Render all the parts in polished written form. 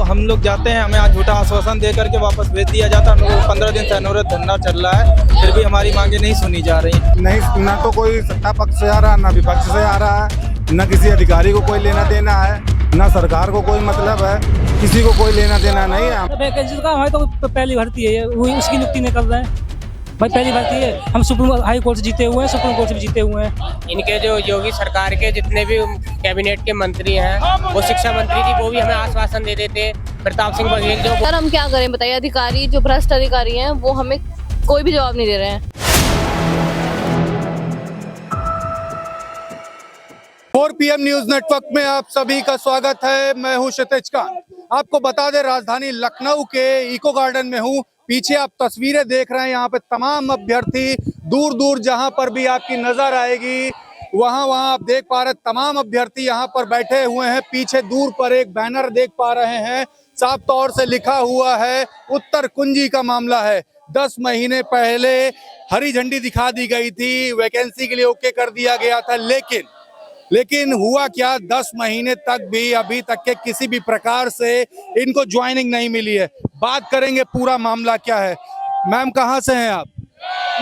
हम लोग जाते हैं, हमें आज झूठा आश्वासन दे करके वापस भेज दिया जाता है। हम लोग 15 दिन से अनवरत धरना चल रहा है, फिर भी हमारी मांगे नहीं सुनी जा रही। नहीं, ना तो कोई सत्ता पक्ष से आ रहा है, ना विपक्ष से आ रहा है, ना किसी अधिकारी को कोई लेना देना है, ना सरकार को कोई मतलब है, किसी को कोई लेना देना नहीं है। वैकेंसी का हमारी तो पहली भर्ती है, वही उसकी नियुक्ति नहीं कर रहे हैं भाई। पहली भर्ती है, हम सुप्रीम हाई कोर्ट से जीते हुए हैं, सुप्रीम कोर्ट से भी जीते हुए हैं। इनके जो योगी सरकार के जितने भी कैबिनेट के मंत्री हैं, वो शिक्षा मंत्री थी, वो भी हमें आश्वासन दे देते। प्रताप सिंह बघेल जो सर हम क्या करें बताइए, अधिकारी जो भ्रष्ट अधिकारी हैं वो हमें कोई भी जवाब नहीं दे रहे हैं। 4 PM न्यूज नेटवर्क में आप सभी का स्वागत है। मैं हूं क्षितिज खान। आपको बता दें, राजधानी लखनऊ के इको गार्डन में हूं। पीछे आप तस्वीरें देख रहे हैं, यहाँ पे तमाम अभ्यर्थी दूर दूर जहां पर भी आपकी नजर आएगी वहां आप देख पा रहे तमाम अभ्यर्थी यहाँ पर बैठे हुए हैं। पीछे दूर पर एक बैनर देख पा रहे हैं, साफ तौर से लिखा हुआ है उत्तर कुंजी का मामला है। 10 महीने पहले हरी झंडी दिखा दी गई थी, वैकेंसी के लिए ओके कर दिया गया था, लेकिन हुआ क्या, 10 महीने तक भी अभी तक के किसी भी प्रकार से इनको ज्वाइनिंग नहीं मिली है। बात करेंगे पूरा मामला क्या है। मैम कहाँ से हैं आप?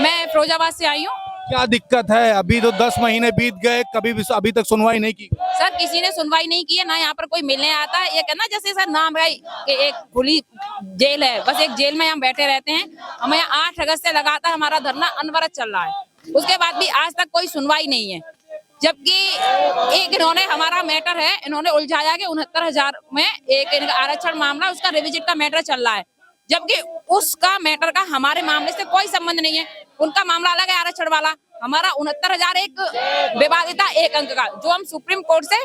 मैं फिरोजाबाद से आई हूँ। क्या दिक्कत है? अभी तो 10 महीने बीत गए, कभी भी अभी तक सुनवाई नहीं की। सर किसी ने सुनवाई नहीं की है, ना यहाँ पर कोई मिलने आता है। ये कहना जैसे सर नाम है कि एक खुली जेल है, बस एक जेल में हम बैठे रहते हैं। हमें 8 अगस्त से लगातार हमारा धरना अनवरत चल रहा है, उसके बाद भी आज तक कोई सुनवाई नहीं है। जबकि एक इन्होंने हमारा मैटर है, इन्होंने उलझाया कि 69,000 में एक इनका आरक्षण मामला, उसका रिविजिट का मैटर चल रहा है, जबकि उसका मैटर का हमारे मामले से कोई संबंध नहीं है। उनका मामला अलग है आरक्षण वाला, हमारा 69,000 एक विवादिता 1 अंक का, जो हम सुप्रीम कोर्ट से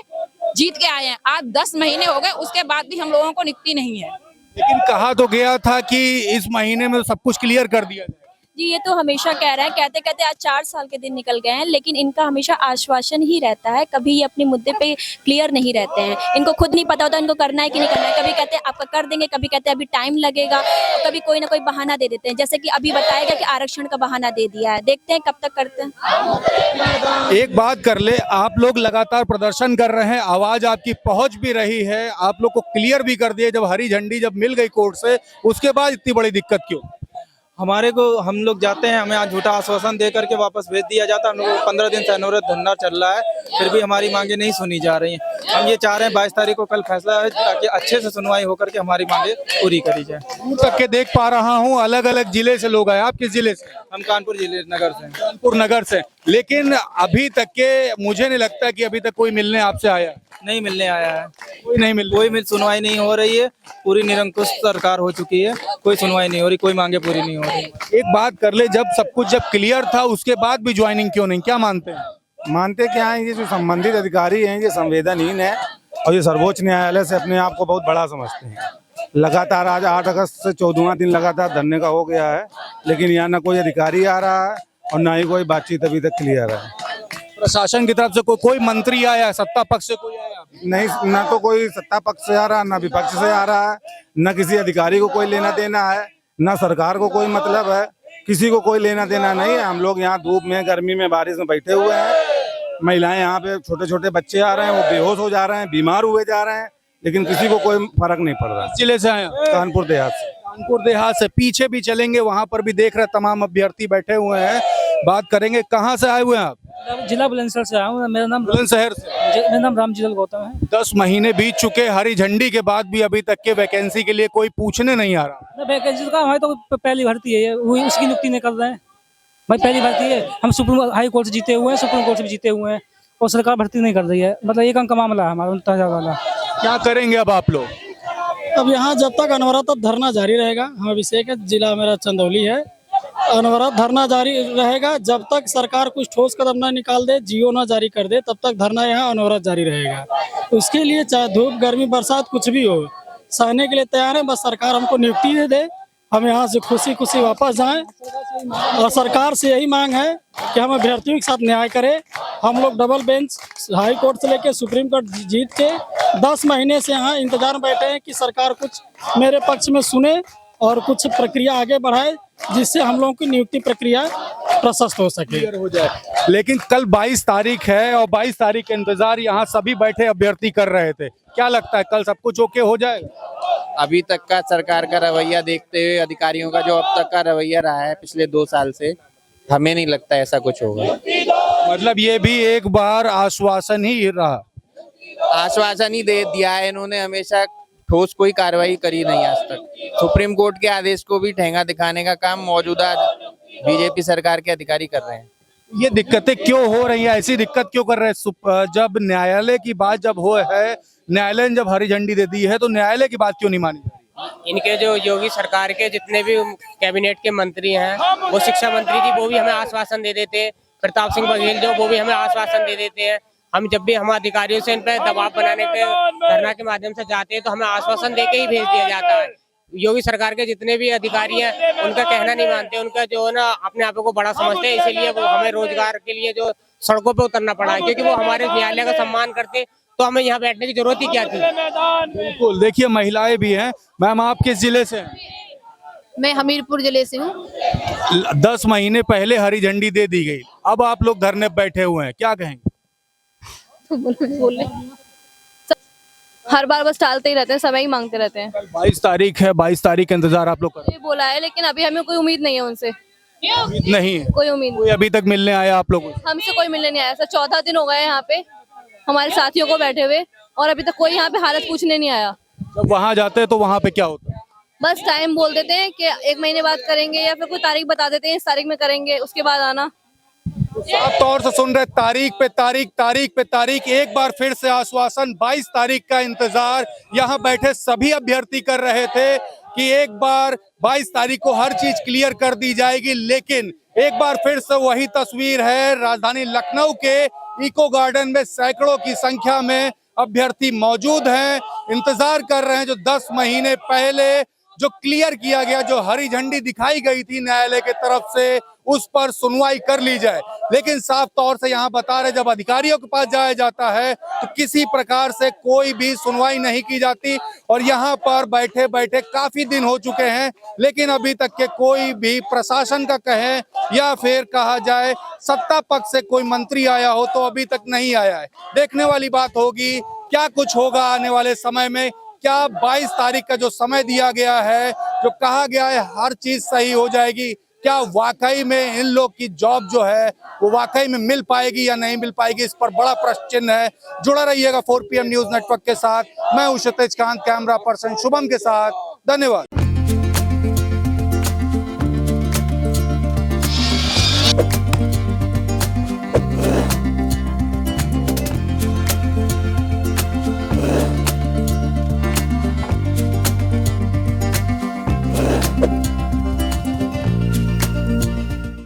जीत के आए हैं। आज 10 महीने हो गए, उसके बाद भी हम लोगों को नियुक्ति नहीं है। लेकिन कहा तो गया था कि इस महीने में सब कुछ क्लियर कर दिया जाए। जी ये तो हमेशा कह रहे हैं, कहते कहते आज 4 साल के दिन निकल गए हैं, लेकिन इनका हमेशा आश्वासन ही रहता है, कभी ये अपने मुद्दे पे क्लियर नहीं रहते हैं। इनको खुद नहीं पता होता इनको करना है कि नहीं करना है। कभी कहते हैं आपका कर देंगे, कभी कहते हैं अभी टाइम लगेगा, और कभी कोई ना कोई बहाना दे देते हैं। जैसे कि अभी बताया गया कि आरक्षण का बहाना दे दिया है, देखते हैं कब तक करते हैं। एक बात कर ले, आप लोग लगातार प्रदर्शन कर रहे हैं, आवाज आपकी पहुंच भी रही है, आप लोग को क्लियर भी कर दिए। जब हरी झंडी जब मिल गई कोर्ट से, उसके बाद इतनी बड़ी दिक्कत क्यों? हमारे को हम लोग जाते हैं, हमें आज झूठा आश्वासन दे करके वापस भेज दिया जाता है। हम लोग 15 दिन से अनवरत धरना चल रहा है, फिर भी हमारी मांगे नहीं सुनी जा रही हैं। हम ये चाह रहे हैं 22 तारीख को कल फैसला है, ताकि अच्छे से सुनवाई होकर के हमारी मांगे पूरी करी जाए। दूर तक के देख पा रहा हूँ, अलग अलग जिले से लोग आए। आप किस जिले से? हम कानपुर जिले नगर से। कानपुर नगर से। लेकिन अभी तक के मुझे नहीं लगता कि अभी तक कोई मिलने आपसे आया। नहीं मिलने आया है, कोई नहीं मिल कोई सुनवाई नहीं हो रही है। पूरी निरंकुश सरकार हो चुकी है, कोई सुनवाई नहीं हो रही, कोई मांगे पूरी नहीं हो रही। एक बात कर ले, जब सब कुछ जब क्लियर था, उसके बाद भी ज्वाइनिंग क्यों नहीं? क्या मानते हैं? मानते क्या है, ये जो संबंधित अधिकारी हैं ये संवेदनहीन है, और ये सर्वोच्च न्यायालय से अपने आप को बहुत बड़ा समझते हैं। लगातार आज 8 अगस्त से 14वां दिन लगातार धरने का हो गया है, लेकिन यहाँ ना कोई अधिकारी आ रहा है और ना ही कोई बातचीत अभी तक क्लियर है। प्रशासन की तरफ से कोई मंत्री आया, सत्ता पक्ष से कोई आया? नहीं, ना तो कोई सत्ता पक्ष से आ रहा है, ना विपक्ष से आ रहा है, ना किसी अधिकारी को कोई लेना देना है, ना सरकार को कोई मतलब है, किसी को कोई लेना देना नहीं है। हम लोग यहाँ धूप में, गर्मी में, बारिश में बैठे हुए हैं। महिलाएं यहाँ पे, छोटे छोटे बच्चे आ रहे हैं, वो बेहोश हो जा रहे हैं, बीमार हुए जा रहे हैं, लेकिन किसी को कोई फर्क नहीं पड़ रहा। जिले से आए? कानपुर देहात से। कानपुर देहात से। पीछे भी चलेंगे, वहां पर भी देख रहे तमाम अभ्यर्थी बैठे हुए हैं, बात करेंगे। कहाँ से आए हुए हैं आप? जिला बुलंदशहर से आया हूँ। मेरा नाम बुलंदशहर से। मेरा नाम रामजीलाल गौतम है। 10 महीने बीत चुके, हरी झंडी के बाद भी अभी तक के वैकेंसी के लिए कोई पूछने नहीं आ रहा। वैकेंसी का हमारी तो पहली भर्ती है, वही उसकी नियुक्ति नहीं कर रहे हैं भाई। पहली भर्ती है, हम सुप्रीम हाई कोर्ट से जीते हुए हैं, सुप्रीम कोर्ट से भी जीते हुए हैं, और सरकार भर्ती नहीं कर रही है। मतलब 1 अंक का मामला है हमारा 69,000 वाला। क्या करेंगे अब आप लोग? अब यहाँ जब तक अनवरत धरना जारी रहेगा। हम अभिषेक है, जिला मेरा चंदौली है। अनवरत धरना जारी रहेगा जब तक सरकार कुछ ठोस कदम ना निकाल दे, जियो ना जारी कर दे, तब तक धरना यहाँ अनवरत जारी रहेगा। उसके लिए चाहे धूप, गर्मी, बरसात कुछ भी हो, सहने के लिए तैयार है। बस सरकार हमको नियुक्ति दे दे, हम यहाँ से खुशी खुशी वापस जाएं। और सरकार से यही मांग है कि हम अभ्यर्थियों के साथ न्याय करें। हम लोग डबल बेंच हाई कोर्ट से लेकर सुप्रीम कोर्ट जीत के 10 महीने से यहाँ इंतजार में बैठे हैं कि सरकार कुछ मेरे पक्ष में सुने और कुछ प्रक्रिया आगे बढ़ाए, जिससे हम लोगों की नियुक्ति प्रक्रिया प्रशस्त हो सके। क्लियर हो जाए। लेकिन कल 22 तारीख है और 22 तारीख के इंतजार यहाँ सभी बैठे अभ्यर्थी कर रहे थे, क्या लगता है कल सब कुछ ओके हो जाएगा? अभी तक का सरकार का रवैया देखते हुए, अधिकारियों का जो अब तक का रवैया रहा है पिछले 2 साल से, हमें नहीं लगता ऐसा कुछ होगा। मतलब ये भी एक बार आश्वासन ही रहा। आश्वासन ही दे दिया है इन्होंने, हमेशा ठोस कोई कार्रवाई करी नहीं आज तक। सुप्रीम कोर्ट के आदेश को भी ठेंगा दिखाने का काम मौजूदा बीजेपी सरकार के अधिकारी कर रहे हैं। ये दिक्कतें क्यों हो रही है, ऐसी दिक्कत क्यों कर रहे हैं? जब न्यायालय की बात जब हो है, न्यायालय ने जब हरी झंडी दे दी है, तो न्यायालय की बात क्यों नहीं मानी? इनके जो योगी सरकार के जितने भी कैबिनेट के मंत्री हैं, वो शिक्षा मंत्री जी वो भी हमें आश्वासन दे देते हैं, प्रताप सिंह बघेल जो वो भी हमें आश्वासन दे देते हैं। हम जब भी हम अधिकारियों से इन पर दबाव बनाने के धरना के माध्यम से जाते हैं तो हमें आश्वासन दे के ही भेज दिया जाता है। योगी सरकार के जितने भी अधिकारी हैं उनका कहना नहीं मानते, उनका जो है ना अपने आप को बड़ा समझते हैं, इसीलिए वो हमें रोजगार के लिए जो सड़कों पे उतरना पड़ा है, क्योंकि वो हमारे न्यायालय का सम्मान करते तो हमें यहाँ बैठने की जरूरत ही क्या थी। बिल्कुल, देखिए महिलाएं भी हैं। मैम आप किस जिले से हैं? मैं हमीरपुर जिले से हूँ। 10 महीने पहले हरी झंडी दे दी गई, अब आप लोग धरने बैठे हुए हैं, क्या कहेंगे? बोल हर बार बस टालते ही रहते हैं, समय ही मांगते रहते हैं। 22 तारीख है, 22 तारीख का इंतजार आप लोग कर रहे ये बोला है लेकिन अभी हमें कोई उम्मीद नहीं है उनसे, हैं? उम्मीद नहीं है, कोई उम्मीद कोई अभी तक मिलने आया आप लोगों को? हमसे कोई मिलने नहीं आया। सर 14 दिन हो गए यहाँ पे हमारे साथियों को बैठे हुए और अभी तक कोई यहाँ पे हालत पूछने नहीं आया। जब वहां जाते हैं तो वहां पे क्या होता है? बस टाइम बोल देते हैं कि 1 महीने बाद करेंगे या फिर कोई तारीख बता देते हैं, इस तारीख में करेंगे, उसके बाद आना। साफ तौर से सुन रहे तारीख पे तारीख, तारीख पे तारीख, एक बार फिर से आश्वासन, 22 तारीख का इंतजार यहाँ बैठे सभी अभ्यर्थी कर रहे थे कि एक बार 22 तारीख को हर चीज क्लियर कर दी जाएगी। लेकिन एक बार फिर से वही तस्वीर है, राजधानी लखनऊ के इको गार्डन में सैकड़ों की संख्या में अभ्यर्थी मौजूद हैं, इंतजार कर रहे हैं जो 10 महीने पहले जो क्लियर किया गया, जो हरी झंडी दिखाई गई थी न्यायालय के तरफ से, उस पर सुनवाई कर ली जाए। लेकिन साफ तौर से यहाँ बता रहे जब अधिकारियों के पास जाया जाता है तो किसी प्रकार से कोई भी सुनवाई नहीं की जाती और यहाँ पर बैठे बैठे काफी दिन हो चुके हैं, लेकिन अभी तक के कोई भी प्रशासन का कहें या फिर कहा जाए सत्ता पक्ष से कोई मंत्री आया हो तो अभी तक नहीं आया है। देखने वाली बात होगी क्या कुछ होगा आने वाले समय में। क्या 22 तारीख का जो समय दिया गया है, जो कहा गया है हर चीज सही हो जाएगी, क्या वाकई में इन लोग की जॉब जो है वो वाकई में मिल पाएगी या नहीं मिल पाएगी, इस पर बड़ा प्रश्न चिन्ह है। जुड़ा रहिएगा 4 PM न्यूज नेटवर्क के साथ। मैं हूं क्षितिज कांत, कैमरा पर्सन शुभम के साथ। धन्यवाद।